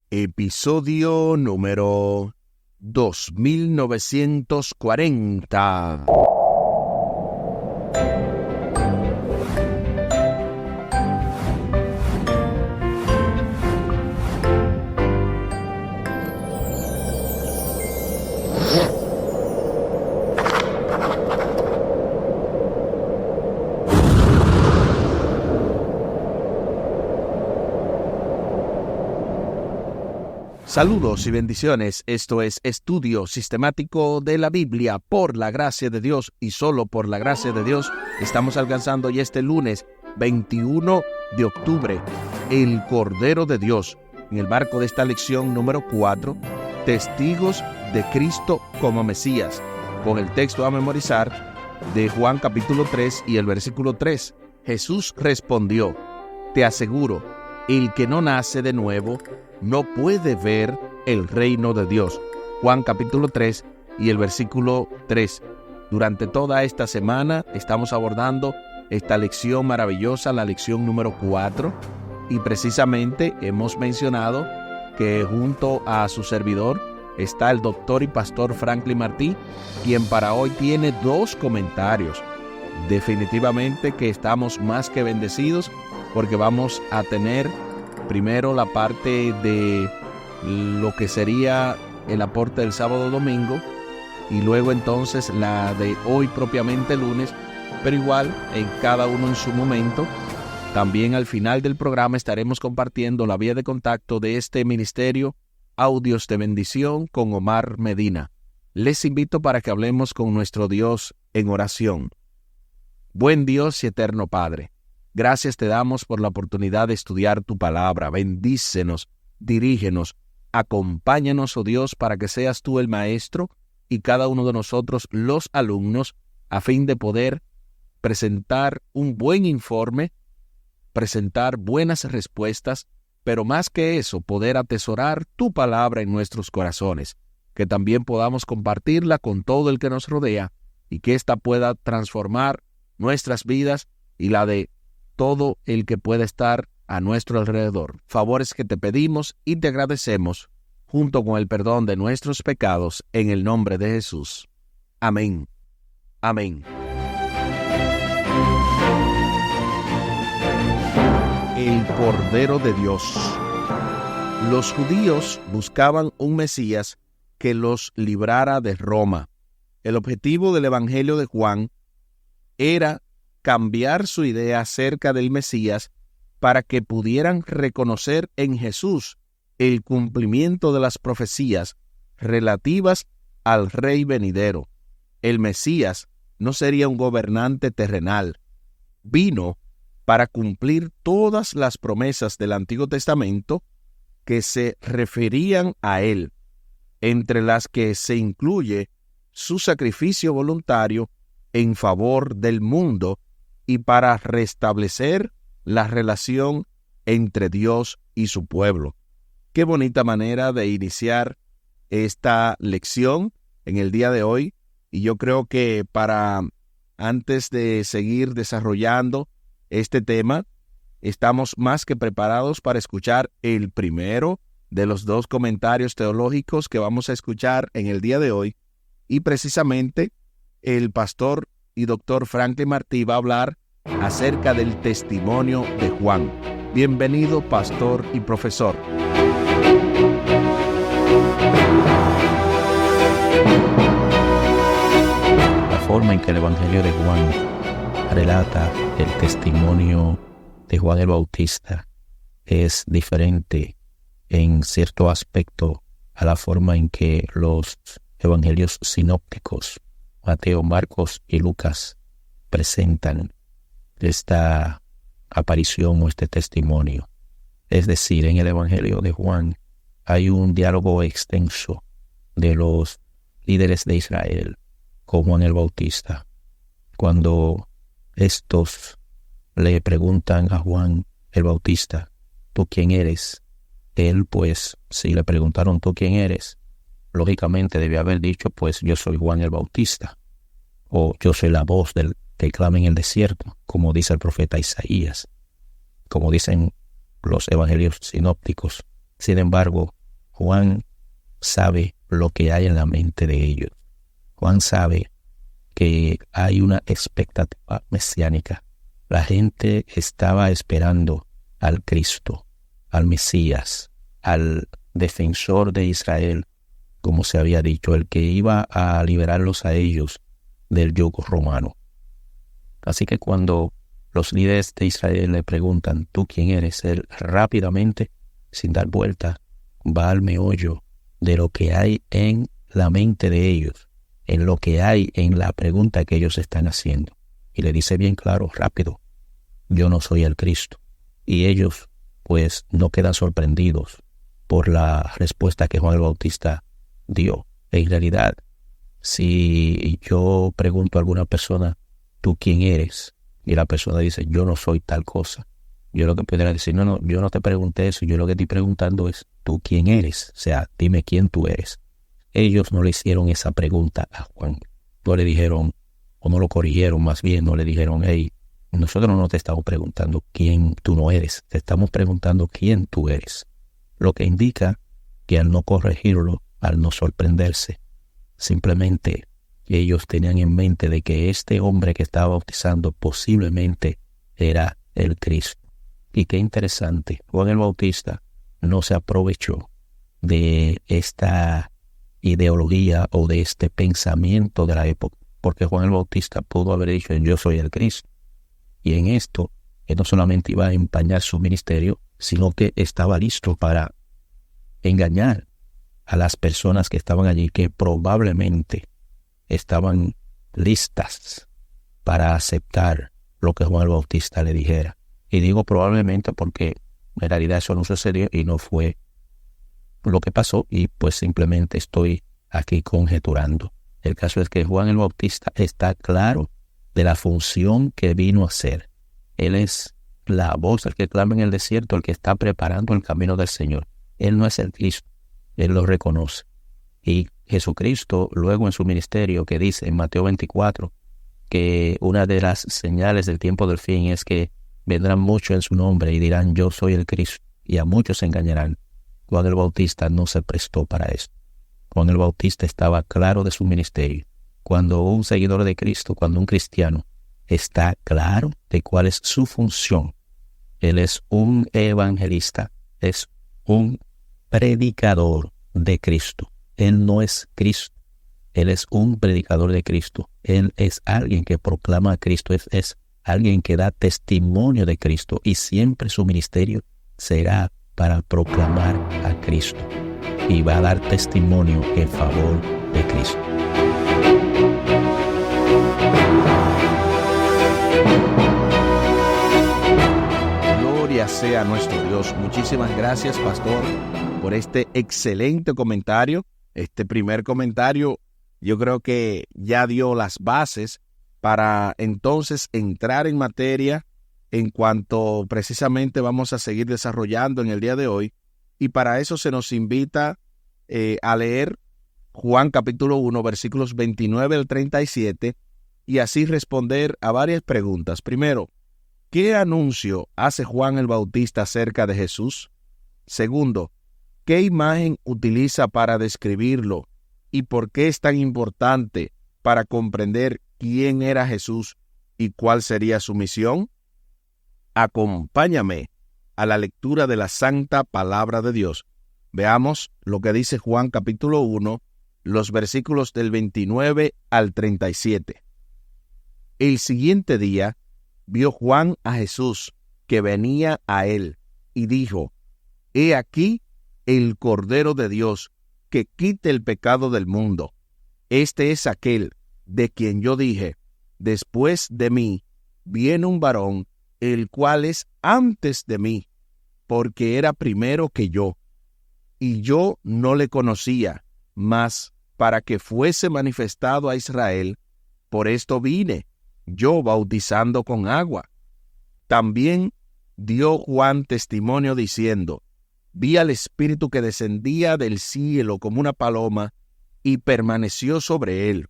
Episodio número 2940. Saludos y bendiciones. Esto es Estudio Sistemático de la Biblia por la gracia de Dios y solo por la gracia de Dios. Estamos alcanzando ya este lunes 21 de octubre el Cordero de Dios en el marco de esta lección número 4, Testigos de Cristo como Mesías, con el texto a memorizar de Juan capítulo 3 y el versículo 3. Jesús respondió: te aseguro, el que no nace de nuevo no puede ver el reino de Dios. Juan capítulo 3 y el versículo 3. Durante toda esta semana estamos abordando esta lección maravillosa, la lección número 4, y precisamente hemos mencionado que junto a su servidor está el doctor y pastor Franklin Martí, quien para hoy tiene 2 comentarios. Definitivamente que estamos más que bendecidos porque vamos a tener primero la parte de lo que sería el aporte del sábado-domingo y luego entonces la de hoy propiamente lunes, pero igual en cada uno en su momento. También al final del programa estaremos compartiendo la vía de contacto de este ministerio, Audios de Bendición con Omar Medina. Les invito para que hablemos con nuestro Dios en oración. Buen Dios y eterno Padre, gracias te damos por la oportunidad de estudiar tu palabra. Bendícenos, dirígenos, acompáñanos, oh Dios, para que seas tú el maestro y cada uno de nosotros los alumnos, a fin de poder presentar un buen informe, presentar buenas respuestas, pero más que eso, poder atesorar tu palabra en nuestros corazones, que también podamos compartirla con todo el que nos rodea y que ésta pueda transformar nuestras vidas y la de todo el que pueda estar a nuestro alrededor. Favores que te pedimos y te agradecemos, junto con el perdón de nuestros pecados, en el nombre de Jesús. Amén. Amén. El Cordero de Dios. Los judíos buscaban un Mesías que los librara de Roma. El objetivo del Evangelio de Juan era cambiar su idea acerca del Mesías para que pudieran reconocer en Jesús el cumplimiento de las profecías relativas al Rey venidero. El Mesías no sería un gobernante terrenal. Vino para cumplir todas las promesas del Antiguo Testamento que se referían a él, entre las que se incluye su sacrificio voluntario en favor del mundo y para restablecer la relación entre Dios y su pueblo. Qué bonita manera de iniciar esta lección en el día de hoy, y yo creo que antes de seguir desarrollando este tema, estamos más que preparados para escuchar el primero de los 2 comentarios teológicos que vamos a escuchar en el día de hoy, y precisamente el pastor y doctor Franklin Martí va a hablar acerca del testimonio de Juan. Bienvenido, pastor y profesor. La forma en que el Evangelio de Juan relata el testimonio de Juan el Bautista es diferente en cierto aspecto a la forma en que los evangelios sinópticos, Mateo, Marcos y Lucas, presentan esta aparición o este testimonio. Es decir, en el Evangelio de Juan hay un diálogo extenso de los líderes de Israel con Juan el Bautista. Cuando estos le preguntan a Juan el Bautista: ¿tú quién eres? Él, pues, si le preguntaron ¿tú quién eres?, lógicamente debía haber dicho, pues, yo soy Juan el Bautista, o yo soy la voz del que clama en el desierto, como dice el profeta Isaías, como dicen los evangelios sinópticos. Sin embargo, Juan sabe lo que hay en la mente de ellos. Juan sabe que hay una expectativa mesiánica. La gente estaba esperando al Cristo, al Mesías, al defensor de Israel, como se había dicho, el que iba a liberarlos a ellos del yugo romano. Así que cuando los líderes de Israel le preguntan, ¿tú quién eres?, él rápidamente, sin dar vuelta, va al meollo de lo que hay en la mente de ellos, en lo que hay en la pregunta que ellos están haciendo. Y le dice bien claro, rápido, yo no soy el Cristo. Y ellos, pues, no quedan sorprendidos por la respuesta que Juan el Bautista dio. En realidad, si yo pregunto a alguna persona, ¿tú quién eres? Y la persona dice, yo no soy tal cosa. Yo lo que podría decir, no, yo no te pregunté eso. Yo lo que estoy preguntando es, ¿tú quién eres? O sea, dime quién tú eres. Ellos no le hicieron esa pregunta a Juan. No le dijeron, o no lo corrigieron más bien, no le dijeron, hey, nosotros no te estamos preguntando quién tú no eres. Te estamos preguntando quién tú eres. Lo que indica que al no corregirlo, al no sorprenderse, simplemente ellos tenían en mente de que este hombre que estaba bautizando posiblemente era el Cristo. Y qué interesante, Juan el Bautista no se aprovechó de esta ideología o de este pensamiento de la época, porque Juan el Bautista pudo haber dicho, yo soy el Cristo. Y en esto, él no solamente iba a empañar su ministerio, sino que estaba listo para engañar a las personas que estaban allí, que probablemente estaban listas para aceptar lo que Juan el Bautista le dijera. Y digo probablemente porque en realidad eso no sucedió y no fue lo que pasó, y pues simplemente estoy aquí conjeturando. El caso es que Juan el Bautista está claro de la función que vino a hacer. Él es la voz, el que clama en el desierto, el que está preparando el camino del Señor. Él no es el Cristo, él lo reconoce. Y Jesucristo, luego en su ministerio, que dice en Mateo 24, que una de las señales del tiempo del fin es que vendrán muchos en su nombre y dirán, yo soy el Cristo, y a muchos se engañarán. Juan el Bautista no se prestó para esto. Juan el Bautista estaba claro de su ministerio. Cuando un seguidor de Cristo, cuando un cristiano está claro de cuál es su función, él es un evangelista, es un predicador de Cristo. Él no es Cristo, él es un predicador de Cristo. Él es alguien que proclama a Cristo, es alguien que da testimonio de Cristo, y siempre su ministerio será para proclamar a Cristo y va a dar testimonio en favor de Cristo. Gloria sea nuestro Dios. Muchísimas gracias, pastor, por este excelente comentario. Este primer comentario yo creo que ya dio las bases para entonces entrar en materia en cuanto precisamente vamos a seguir desarrollando en el día de hoy. Y para eso se nos invita a leer Juan capítulo 1, versículos 29 al 37, y así responder a varias preguntas. Primero, ¿qué anuncio hace Juan el Bautista acerca de Jesús? Segundo, ¿qué imagen utiliza para describirlo y por qué es tan importante para comprender quién era Jesús y cuál sería su misión? Acompáñame a la lectura de la Santa Palabra de Dios. Veamos lo que dice Juan capítulo 1, los versículos del 29 al 37. El siguiente día vio Juan a Jesús que venía a él y dijo, He aquí el Cordero de Dios que quita el pecado del mundo. Este es aquel de quien yo dije, después de mí viene un varón, el cual es antes de mí, porque era primero que yo. Y yo no le conocía, mas para que fuese manifestado a Israel, por esto vine, yo bautizando con agua. También dio Juan testimonio diciendo, vi al Espíritu que descendía del cielo como una paloma y permaneció sobre él.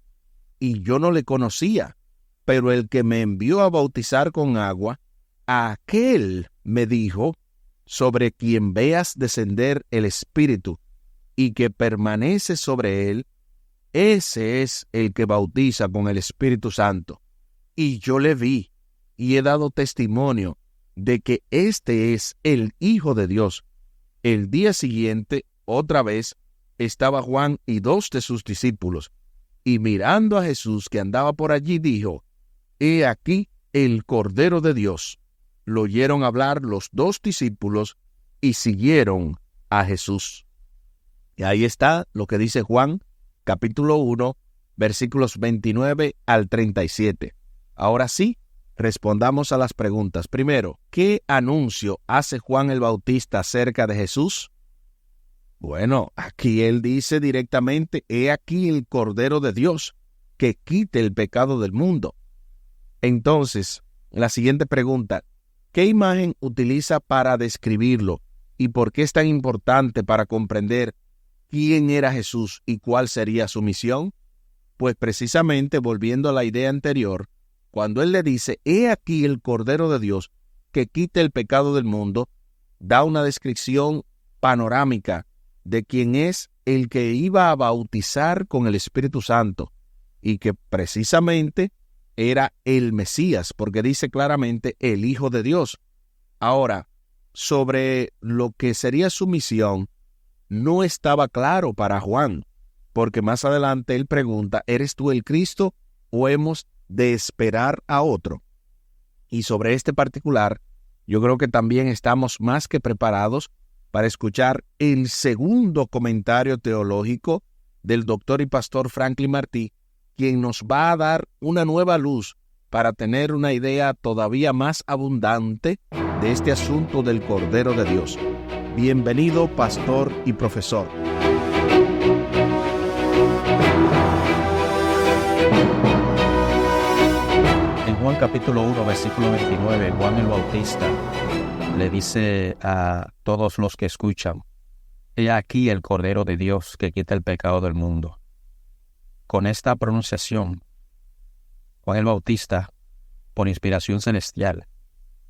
Y yo no le conocía, pero el que me envió a bautizar con agua, a aquel me dijo, sobre quien veas descender el Espíritu y que permanece sobre él, ese es el que bautiza con el Espíritu Santo. Y yo le vi y he dado testimonio de que este es el Hijo de Dios. El día siguiente, otra vez, estaba Juan y 2 de sus discípulos, y mirando a Jesús que andaba por allí, dijo: He aquí el Cordero de Dios. Lo oyeron hablar los 2 discípulos y siguieron a Jesús. Y ahí está lo que dice Juan, capítulo 1, versículos 29 al 37. Ahora sí, respondamos a las preguntas. Primero, ¿qué anuncio hace Juan el Bautista acerca de Jesús? Bueno, aquí él dice directamente: He aquí el Cordero de Dios, que quite el pecado del mundo. Entonces, la siguiente pregunta: ¿qué imagen utiliza para describirlo? ¿Y por qué es tan importante para comprender quién era Jesús y cuál sería su misión? Pues precisamente, volviendo a la idea anterior, cuando él le dice: He aquí el Cordero de Dios, que quite el pecado del mundo, da una descripción panorámica de quién es el que iba a bautizar con el Espíritu Santo, y que precisamente era el Mesías, porque dice claramente el Hijo de Dios. Ahora, sobre lo que sería su misión, no estaba claro para Juan, porque más adelante él pregunta: ¿eres tú el Cristo o hemos de esperar a otro? Y sobre este particular, yo creo que también estamos más que preparados para escuchar el segundo comentario teológico del doctor y pastor Franklin Martí, quien nos va a dar una nueva luz para tener una idea todavía más abundante de este asunto del Cordero de Dios. Bienvenido, pastor y profesor. En Juan capítulo 1, versículo 29, Juan el Bautista le dice a todos los que escuchan: He aquí el Cordero de Dios que quita el pecado del mundo. Con esta pronunciación, Juan el Bautista, por inspiración celestial,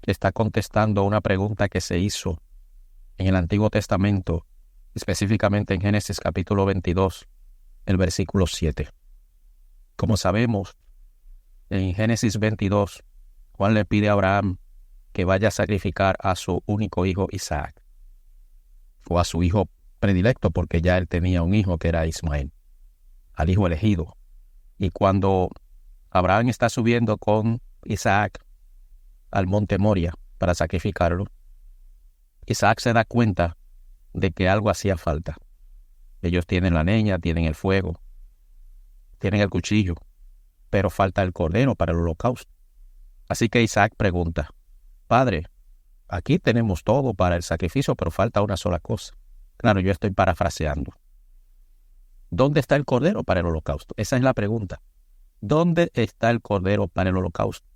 está contestando una pregunta que se hizo en el Antiguo Testamento, específicamente en Génesis capítulo 22, el versículo 7. Como sabemos, en Génesis 22, Juan le pide a Abraham que vaya a sacrificar a su único hijo Isaac, o a su hijo predilecto, porque ya él tenía un hijo que era Ismael, al hijo elegido. Y cuando Abraham está subiendo con Isaac al monte Moria para sacrificarlo, Isaac se da cuenta de que algo hacía falta. Ellos tienen la leña, tienen el fuego, tienen el cuchillo, pero falta el cordero para el holocausto. Así que Isaac pregunta: Padre, aquí tenemos todo para el sacrificio, pero falta una sola cosa. Claro, yo estoy parafraseando. ¿Dónde está el cordero para el holocausto? Esa es la pregunta. ¿Dónde está el cordero para el holocausto?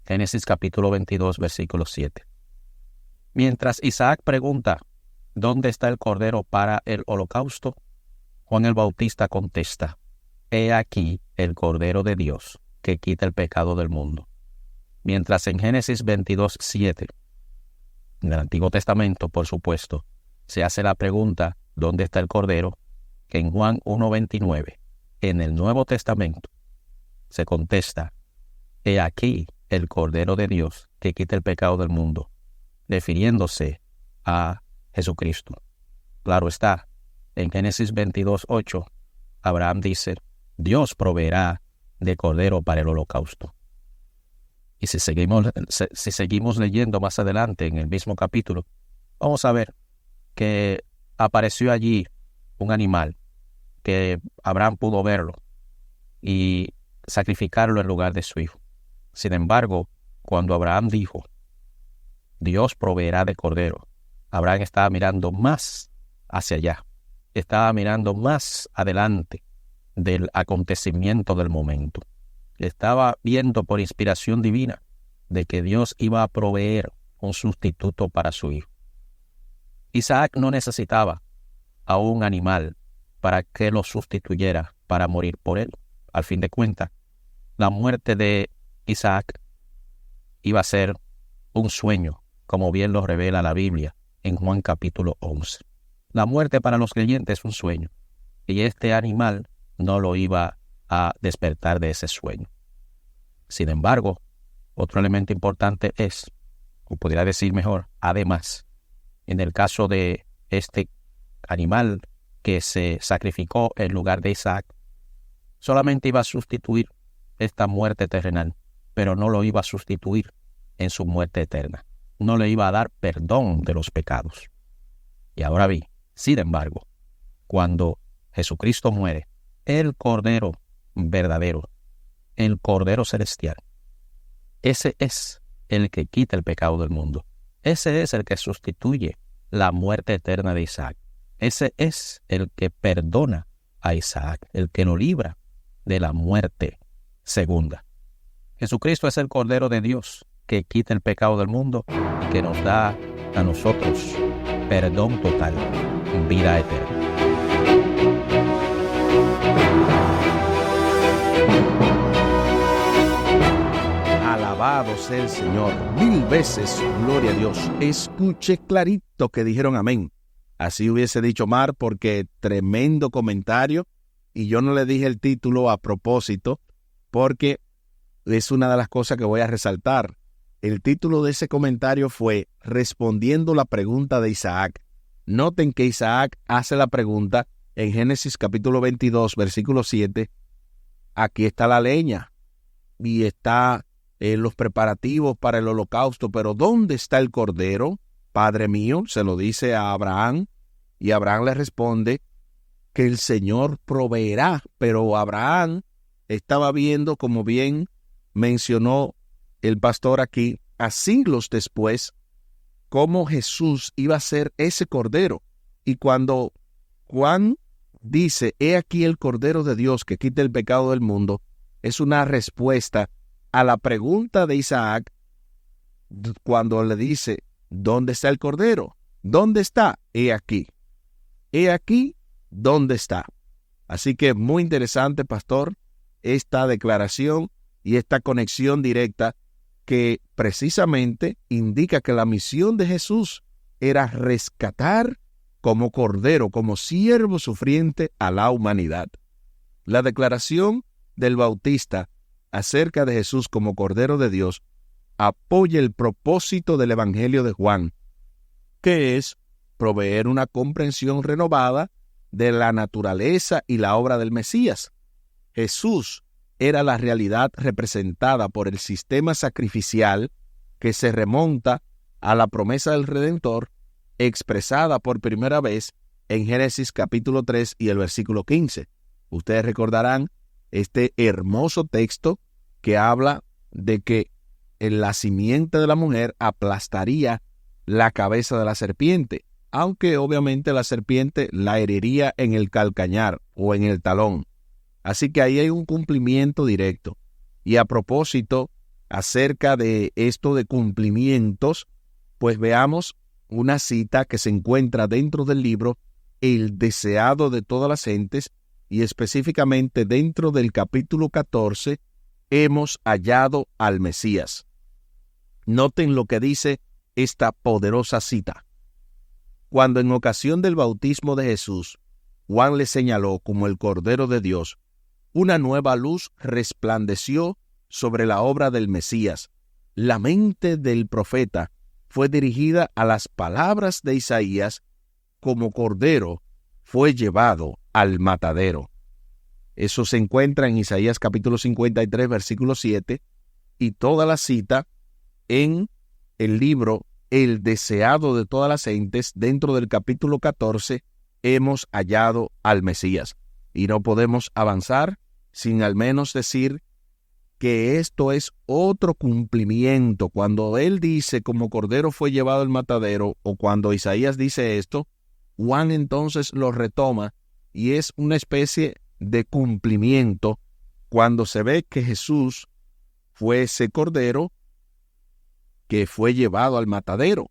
Génesis capítulo 22, versículo 7. Mientras Isaac pregunta: ¿dónde está el cordero para el holocausto? Juan el Bautista contesta: He aquí el Cordero de Dios que quita el pecado del mundo. Mientras en Génesis 22, 7, en el Antiguo Testamento, por supuesto, se hace la pregunta: ¿dónde está el Cordero? Que en Juan 1:29, en el Nuevo Testamento, se contesta: He aquí el Cordero de Dios que quita el pecado del mundo, refiriéndose a Jesucristo. Claro está, en Génesis 22:8, Abraham dice: Dios proveerá de cordero para el holocausto. Y si seguimos leyendo más adelante en el mismo capítulo, vamos a ver que apareció allí un animal que Abraham pudo verlo y sacrificarlo en lugar de su hijo. Sin embargo, cuando Abraham dijo: Dios proveerá de cordero, Abraham estaba mirando más hacia allá, estaba mirando más adelante del acontecimiento del momento. Estaba viendo por inspiración divina de que Dios iba a proveer un sustituto para su hijo. Isaac no necesitaba a un animal para que lo sustituyera para morir por él. Al fin de cuentas, la muerte de Isaac iba a ser un sueño, como bien lo revela la Biblia en Juan capítulo 11. La muerte para los creyentes es un sueño, y este animal no lo iba a despertar de ese sueño. Sin embargo, otro elemento importante es, o podría decir mejor, además, en el caso de este animal que se sacrificó en lugar de Isaac, solamente iba a sustituir esta muerte terrenal, pero no lo iba a sustituir en su muerte eterna. No le iba a dar perdón de los pecados. Y ahora bien, sin embargo, cuando Jesucristo muere, el Cordero verdadero, el Cordero celestial, ese es el que quita el pecado del mundo. Ese es el que sustituye la muerte eterna de Isaac. Ese es el que perdona a Isaac, el que lo libra de la muerte segunda. Jesucristo es el Cordero de Dios que quita el pecado del mundo y que nos da a nosotros perdón total, vida eterna. Alabado sea el Señor. 1000 veces gloria a Dios. Escuché clarito que dijeron amén. Así hubiese dicho Mar, porque tremendo comentario. Y yo no le dije el título a propósito, porque es una de las cosas que voy a resaltar. El título de ese comentario fue Respondiendo la pregunta de Isaac. Noten que Isaac hace la pregunta en Génesis capítulo 22, versículo 7. Aquí está la leña y está los preparativos para el holocausto, pero ¿dónde está el cordero? Padre mío, se lo dice a Abraham, y Abraham le responde que el Señor proveerá, pero Abraham estaba viendo, como bien mencionó el pastor aquí, a siglos después, cómo Jesús iba a ser ese cordero. Y cuando Juan dice, he aquí el Cordero de Dios que quita el pecado del mundo, es una respuesta a la pregunta de Isaac cuando le dice, ¿dónde está el Cordero? ¿Dónde está? He aquí. He aquí, ¿dónde está? Así que muy interesante, pastor, esta declaración y esta conexión directa que precisamente indica que la misión de Jesús era rescatar como cordero, como siervo sufriente a la humanidad. La declaración del Bautista acerca de Jesús como Cordero de Dios apoya el propósito del Evangelio de Juan, que es proveer una comprensión renovada de la naturaleza y la obra del Mesías. Jesús era la realidad representada por el sistema sacrificial que se remonta a la promesa del Redentor expresada por primera vez en Génesis capítulo 3 y el versículo 15. Ustedes recordarán este hermoso texto que habla de que la simiente de la mujer aplastaría la cabeza de la serpiente, aunque obviamente la serpiente la heriría en el calcañar o en el talón. Así que ahí hay un cumplimiento directo. Y a propósito, acerca de esto de cumplimientos, pues veamos una cita que se encuentra dentro del libro El deseado de todas las gentes, y específicamente dentro del capítulo 14, hemos hallado al Mesías. Noten lo que dice esta poderosa cita. Cuando en ocasión del bautismo de Jesús, Juan le señaló como el Cordero de Dios, una nueva luz resplandeció sobre la obra del Mesías. La mente del profeta fue dirigida a las palabras de Isaías, como cordero fue llevado al matadero. Eso se encuentra en Isaías capítulo 53, versículo 7, y toda la cita en el libro El deseado de todas las gentes, dentro del capítulo 14, hemos hallado al Mesías. Y no podemos avanzar sin al menos decir que esto es otro cumplimiento. Cuando él dice como cordero fue llevado al matadero, o cuando Isaías dice esto, Juan entonces lo retoma y es una especie de cumplimiento cuando se ve que Jesús fue ese cordero que fue llevado al matadero,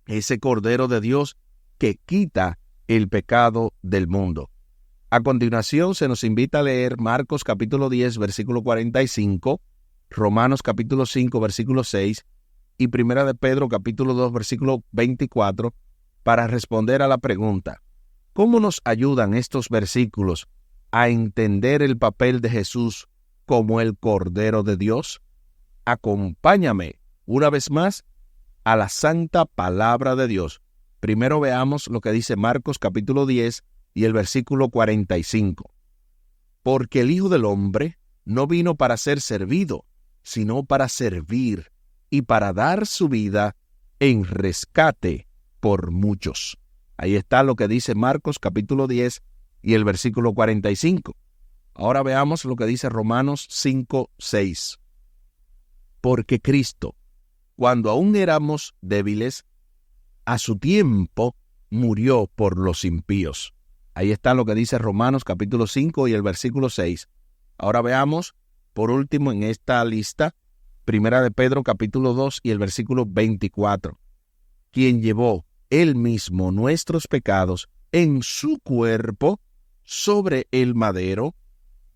ese Cordero de Dios que quita el pecado del mundo. A continuación se nos invita a leer Marcos capítulo 10, versículo 45, Romanos capítulo 5, versículo 6, y Primera de Pedro capítulo 2, versículo 24, para responder a la pregunta, ¿cómo nos ayudan estos versículos a entender el papel de Jesús como el Cordero de Dios? Acompáñame una vez más a la santa palabra de Dios. Primero veamos lo que dice Marcos capítulo 10 y el versículo 45. Porque el Hijo del Hombre no vino para ser servido, sino para servir y para dar su vida en rescate por muchos. Ahí está lo que dice Marcos capítulo 10 y el versículo 45. Ahora veamos lo que dice Romanos 5:6. Porque Cristo, cuando aún éramos débiles, a su tiempo murió por los impíos. Ahí está lo que dice Romanos capítulo 5 y el versículo 6. Ahora veamos, por último en esta lista, Primera de Pedro capítulo 2 y el versículo 24. Quien llevó él mismo nuestros pecados en su cuerpo sobre el madero,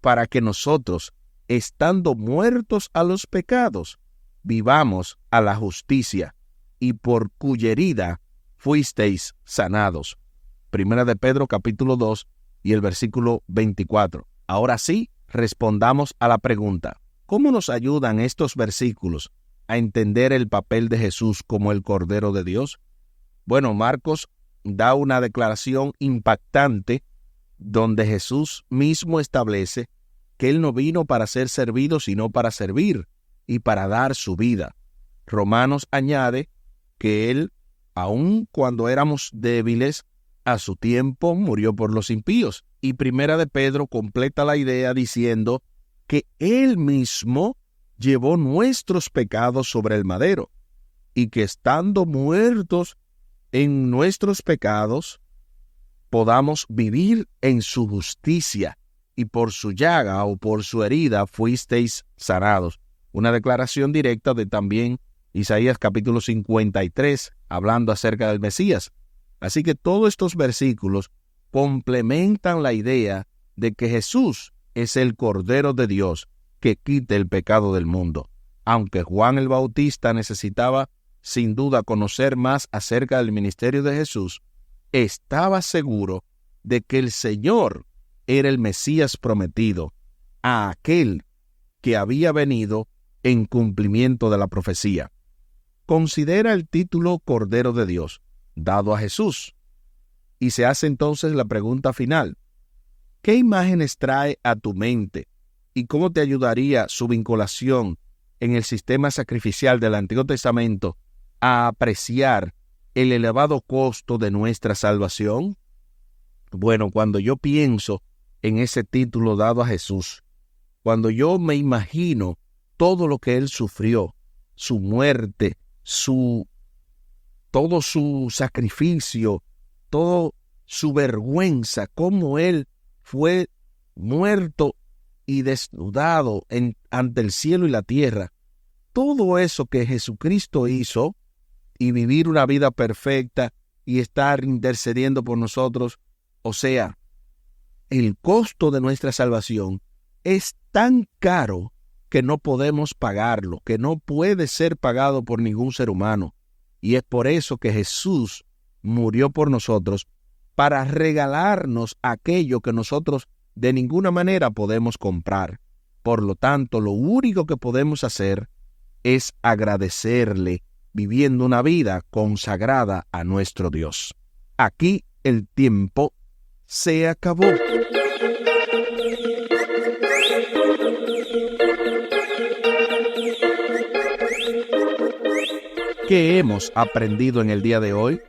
para que nosotros, estando muertos a los pecados, vivamos a la justicia, y por cuya herida fuisteis sanados. Primera de Pedro capítulo 2 y el versículo 24. Ahora sí, respondamos a la pregunta, ¿cómo nos ayudan estos versículos a entender el papel de Jesús como el Cordero de Dios? Bueno, Marcos da una declaración impactante donde Jesús mismo establece que Él no vino para ser servido, sino para servir y para dar su vida. Romanos añade que Él, aun cuando éramos débiles, a su tiempo murió por los impíos. Y Primera de Pedro completa la idea diciendo que Él mismo llevó nuestros pecados sobre el madero, y que estando muertos en nuestros pecados, podamos vivir en su justicia, y por su llaga o por su herida fuisteis sanados. Una declaración directa de también Isaías capítulo 53, hablando acerca del Mesías. Así que todos estos versículos complementan la idea de que Jesús es el Cordero de Dios que quita el pecado del mundo. Aunque Juan el Bautista necesitaba sin duda conocer más acerca del ministerio de Jesús, estaba seguro de que el Señor era el Mesías prometido, a aquel que había venido en cumplimiento de la profecía. Considera el título Cordero de Dios, dado a Jesús, y se hace entonces la pregunta final: ¿qué imágenes trae a tu mente y cómo te ayudaría su vinculación en el sistema sacrificial del Antiguo Testamento a apreciar el elevado costo de nuestra salvación? Bueno, cuando yo pienso en ese título dado a Jesús, cuando yo me imagino todo lo que Él sufrió, su muerte, todo su sacrificio, toda su vergüenza, cómo Él fue muerto y desnudado ante el cielo y la tierra, todo eso que Jesucristo hizo, y vivir una vida perfecta y estar intercediendo por nosotros, o sea, el costo de nuestra salvación es tan caro que no podemos pagarlo, que no puede ser pagado por ningún ser humano. Y es por eso que Jesús murió por nosotros, para regalarnos aquello que nosotros de ninguna manera podemos comprar. Por lo tanto, lo único que podemos hacer es agradecerle, viviendo una vida consagrada a nuestro Dios. Aquí el tiempo se acabó. ¿Qué hemos aprendido en el día de hoy?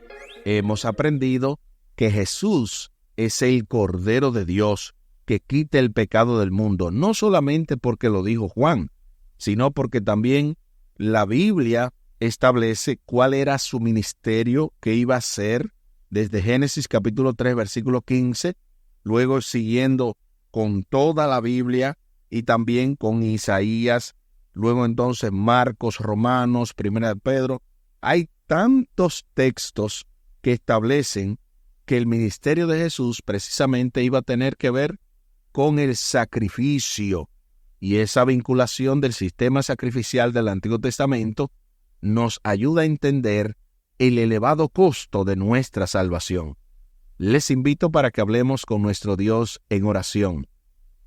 Hemos aprendido que Jesús es el Cordero de Dios que quita el pecado del mundo, no solamente porque lo dijo Juan, sino porque también la Biblia establece cuál era su ministerio que iba a ser desde Génesis capítulo 3, versículo 15, luego siguiendo con toda la Biblia y también con Isaías, luego entonces Marcos, Romanos, Primera de Pedro. Hay tantos textos que establecen que el ministerio de Jesús precisamente iba a tener que ver con el sacrificio, y esa vinculación del sistema sacrificial del Antiguo Testamento nos ayuda a entender el elevado costo de nuestra salvación. Les invito para que hablemos con nuestro Dios en oración.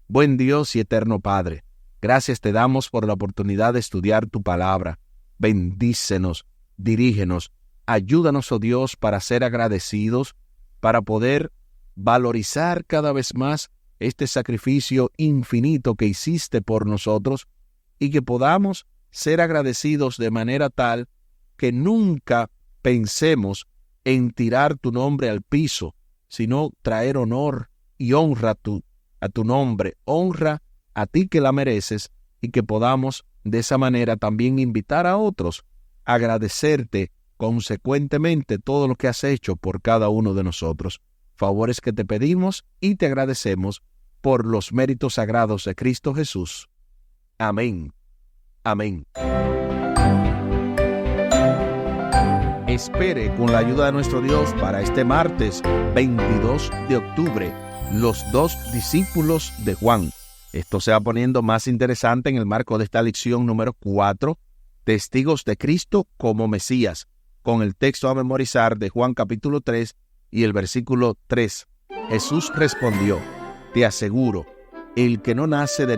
Buen Dios y eterno Padre, gracias te damos por la oportunidad de estudiar tu palabra. Bendícenos, dirígenos, ayúdanos, oh Dios, para ser agradecidos, para poder valorizar cada vez más este sacrificio infinito que hiciste por nosotros y que podamos ser agradecidos de manera tal que nunca pensemos en tirar tu nombre al piso, sino traer honor y honra a tu nombre, honra a ti que la mereces, y que podamos de esa manera también invitar a otros a agradecerte consecuentemente todo lo que has hecho por cada uno de nosotros. Favores que te pedimos y te agradecemos por los méritos sagrados de Cristo Jesús. Amén. Amén. Espere con la ayuda de nuestro Dios para este martes 22 de octubre, los 2 discípulos de Juan. Esto se va poniendo más interesante en el marco de esta lección número 4, Testigos de Cristo como Mesías, con el texto a memorizar de Juan capítulo 3 y el versículo 3. Jesús respondió: te aseguro, el que no nace de nuevo